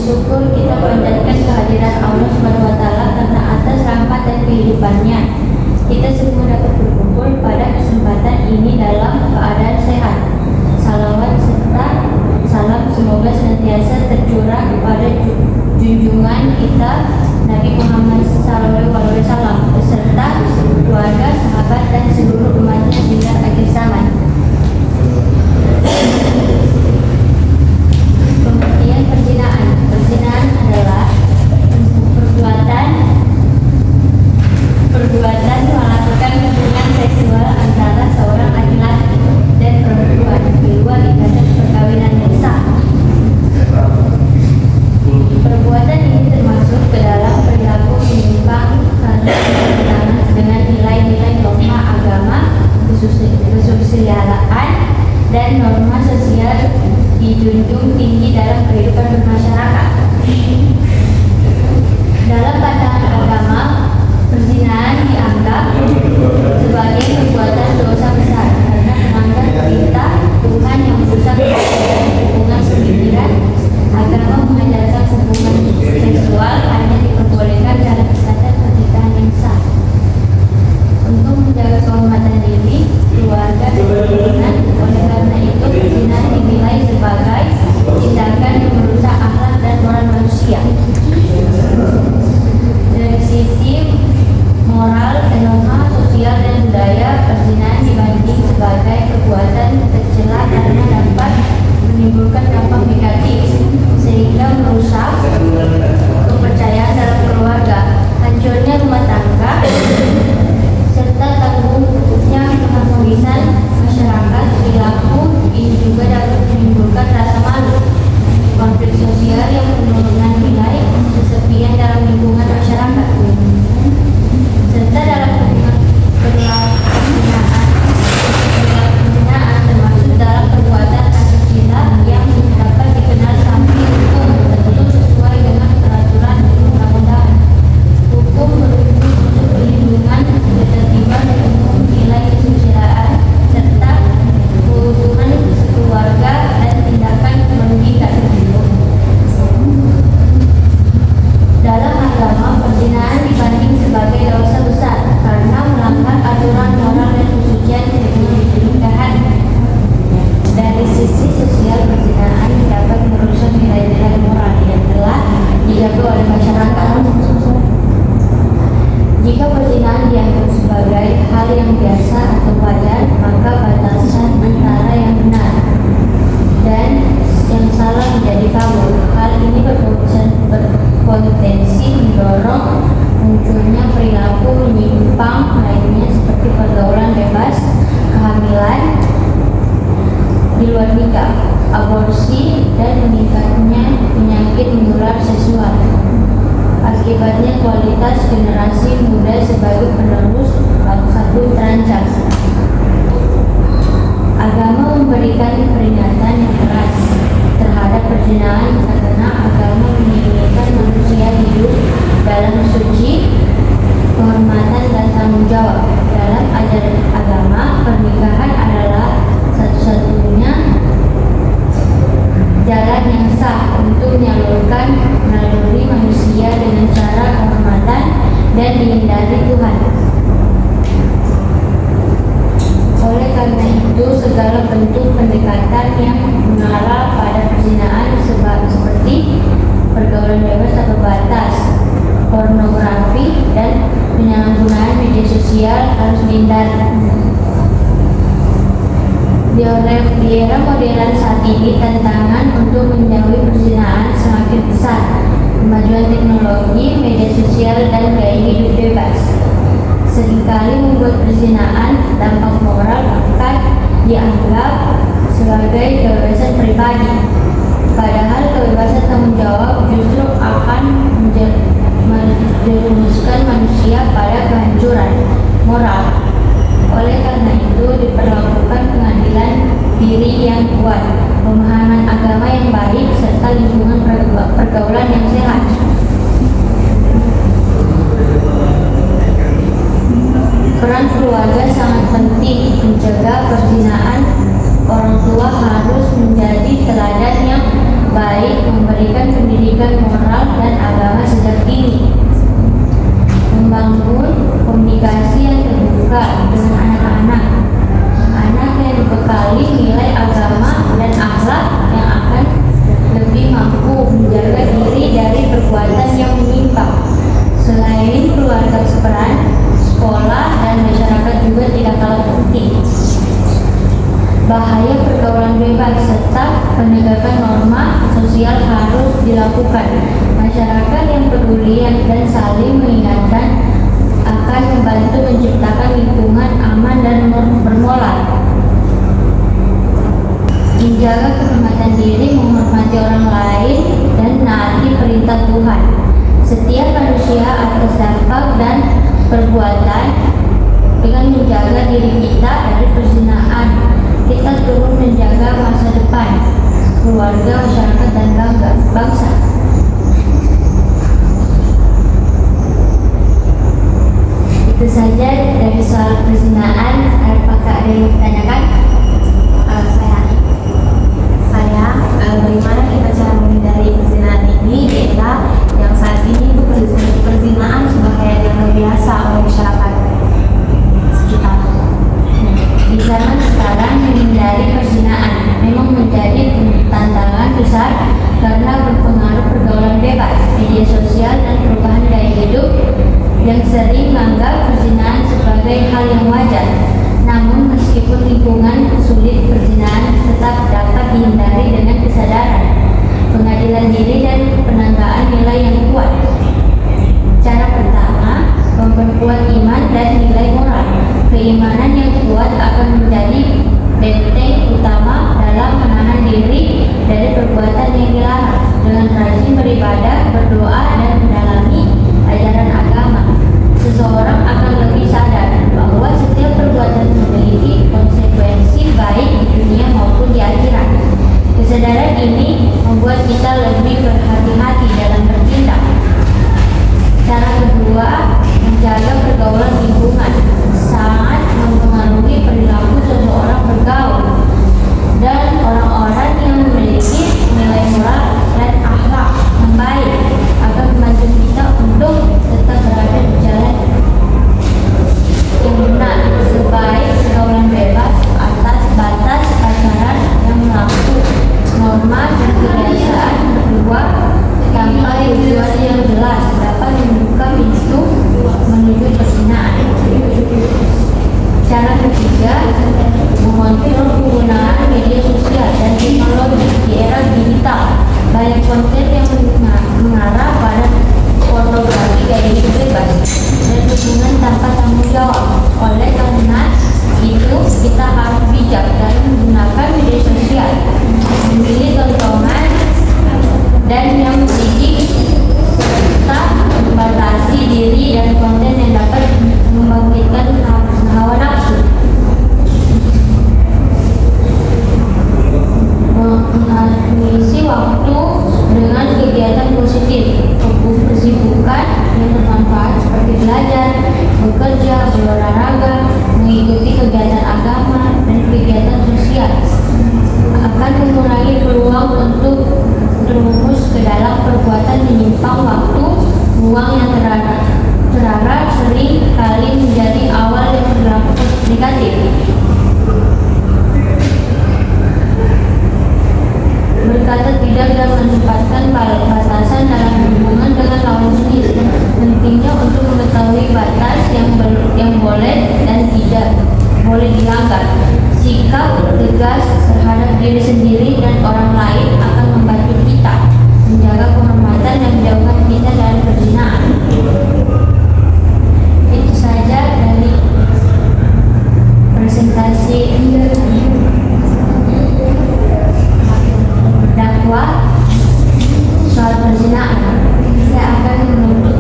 syukur kita panjatkan kehadiran Allah Subhanahu wa taala karena atas rahmat dan kehidupannya kita semua dapat berkumpul pada kesempatan ini dalam keadaan sehat. Salawat serta salam semoga senantiasa tercurah kepada junjungan kita Nabi Muhammad SAW beserta keluarga, sahabat dan seluruh umatnya hingga akhir zaman. Pengertian perzinahan. Perzinahan adalah perbuatan melakukan hubungan seksual antara seorang laki-laki dan perempuan di luar ikatan perkawinan yang sah. Perbuatan ini termasuk ke dalam perilaku menyimpang karena bertentangan dengan nilai-nilai dogma agama, kesusilaan dan norma sosial dijunjung tinggi dalam kehidupan bermasyarakat. Dalam pandangan agama, perzinahan dianggap sebagai perbuatan dosa besar karena melanggar perintah Tuhan yang merusak hubungan pemikiran. Agama mengajarkan hubungan seksual hanya diperbolehkan dalam ikatan pernikahan yang sah. Untuk menjaga kehormatan diri, keluarga dan lingkungan, oleh karena itu perzinahan dinilai sebagai tindakan yang merusak akhlak dan moral manusia. Dari sisi moral, norma sosial dan budaya, perzinahan dibanding sebagai perbuatan tercela karena dapat menimbulkan dampak negatif sehingga merusak kepercayaan dalam keluarga, hancurnya rumah tangga, serta tangguhnya keharmonisan masyarakat. Perilaku ini juga dapat menimbulkan rasa malu, konflik sosial yang menurunkan nilai, kesepian dalam lingkungan masyarakat, serta dalam hubungan perzinahan termasuk dalam perbuatan asusila yang dapat dikenal sanksi hukum tertentu sesuai dengan peraturan undang-undangan. Hukum berujung untuk perlindungan ketertiban umum, nilai kesusilaan, serta keutuhan keluarga dan tindakan merugikan. Dalam agama, perzinahan dibanding sebagai dosa besar karena melanggar aturan moral dan kesucian pernikahan. Dari sisi sosial, perzinahan dapat merusak nilai-nilai moral yang telah dijaga oleh masyarakat. Jika perzinahan dianggap sebagai hal yang biasa atau wajar, maka batasan antara yang benar dan yang salah menjadi kabur. Hal ini berpotensi mendorong munculnya perilaku menyimpang lainnya seperti pergaulan bebas, kehamilan di luar nikah, aborsi, dan meningkatnya penyakit menular seksual. Akibatnya kualitas generasi muda sebagai penerus bangsa pun terancam. Agama memberikan peringatan yang keras terhadap perzinahan karena agama menginginkan manusia hidup dalam suci, kehormatan dan tanggung jawab. Dalam ajaran agama, pernikahan adalah satu-satunya jalan yang sah untuk menyalurkan naluri manusia dengan cara kehormatan dan dihindari Tuhan. Oleh karena itu, segala bentuk pendekatan yang mengarah pada perzinahan seperti pergaulan bebas tanpa batas, pornografi, dan penyalahgunaan media sosial harus dihindari. Di era modern saat ini, tantangan untuk menjauhi perzinahan semakin besar. Kemajuan teknologi, media sosial, dan gaya hidup bebas seringkali membuat perzinahan dampak moral bahkan dianggap sebagai kebebasan pribadi. Padahal kebebasan tanggung jawab justru akan menjerumuskan manusia pada kehancuran moral. Oleh karena itu diperlukan pengadilan diri yang kuat, pemahaman agama yang baik, serta lingkungan pergaulan yang sehat. Peran keluarga sangat penting mencegah perzinahan. Orang tua harus menjadi teladan yang baik, memberikan pendidikan moral dan agama sejak dini, membangun komunikasi yang terbuka dengan anak-anak, anak yang dibekali nilai agama dan akhlak yang akan lebih mampu menjaga diri dari perbuatan yang menyimpang. Selain keluarga berperan, sekolah dan masyarakat juga tidak kalah penting. Bahaya pergaulan bebas serta penegakan norma sosial harus dilakukan. Masyarakat yang peduli dan saling mengingatkan akan membantu menciptakan lingkungan aman dan bermoral. Menjaga kehormatan diri, menghormati orang lain, dan menaati perintah Tuhan. Setiap manusia atas dampak dan perbuatan. Dengan menjaga diri kita dari perzinahan, kita turut menjaga masa depan keluarga, masyarakat, dan bangsa. Itu saja dari soal perzinahan. Apakah ada yang ditanyakan? Bagaimana kita cara menghindari perzinahan ini? Adalah yang saat ini itu perzinahan sudah kayak yang biasa oleh masyarakat sekitar. Di zaman sekarang menghindari perzinahan memang menjadi tantangan besar karena berpengaruh pergaulan bebas, media sosial, dan perubahan gaya hidup yang sering menganggap perzinahan sebagai hal yang wajar. Namun meskipun lingkungan sulit, perzinahan tetap dapat dihindari dengan kesadaran, pengadilan diri, dan penanggalan nilai yang kuat. Cara pertama, memperkuat iman dan nilai moral. Keimanan yang kuat akan menjadi benteng utama dalam menahan diri dari perbuatan yang dilarang. Dengan rajin beribadah, berdoa, dan mendalami ajaran agama, seseorang akan lebih sadar bahwa setiap perbuatan memiliki konsekuensi baik di dunia maupun di akhirat. Kesadaran ini membuat kita lebih berhati-hati dalam bertindak. Cara kedua, menjaga pergaulan lingkungan sangat mempengaruhi perilaku seseorang bergaul dan orang-orang yang memiliki nilai moral dan akhlak yang baik akan membantu kita untuk tetap berada di jalan yang benar. Sebaik pergaulan bebas atas batas pacaran yang melakukan norma dan kebiasaan berdua tanpa tujuan yang jelas dapat membuka pintu menuju perzinahan. Cara ketiga, mengontrol penggunaan media sosial dan teknologi di era digital. Banyak konten yang mengarah pada pornografi gaya hidup bebas dan hubungan tanpa tanggung jawab. Oleh karena itu, kita harus bijak dalam menggunakan media sosial, memilih tontonan dan yang mendidik, serta membatasi diri dan konten yang dapat membangkitkan hawa nafsu. Mengisi waktu dengan kegiatan positif, kesibukan yang bermanfaat seperti belajar, bekerja, berolahraga, mengikuti kegiatan agama, dan kegiatan sosial akan mengurangi peluang untuk terjerumus ke dalam perbuatan menyimpang. Waktu buang yang terarah sering kali menjadi awal yang berdampak negatif. Berkata tidak dan menempatkan batasan dalam hubungan dengan lawan jenis. Pentingnya untuk mengetahui batas yang boleh dan tidak boleh dilanggar. Sikap tegas terhadap diri sendiri dan orang lain akan membantu kita menjaga kehormatan dan menjauhkan kita dari perzinahan. Itu saja dari presentasi dakwah soal perzinahan. Saya akan menutup.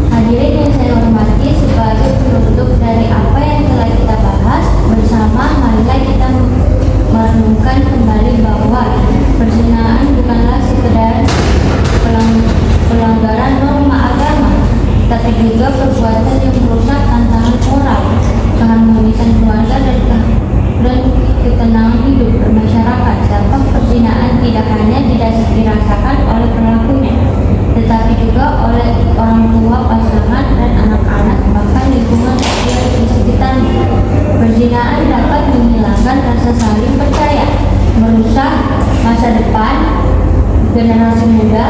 Hadirin yang saya hormati, sebagai penutup dari apa yang telah kita bahas bersama, marilah kita merenungkan kembali bahwa perzinahan bukanlah sekedar pelanggaran norma agama, tapi juga perbuatan yang merusak tantangan moral, keharmonisan keluarga, dan ketenangan hidup bermasyarakat. merusak masa depan generasi muda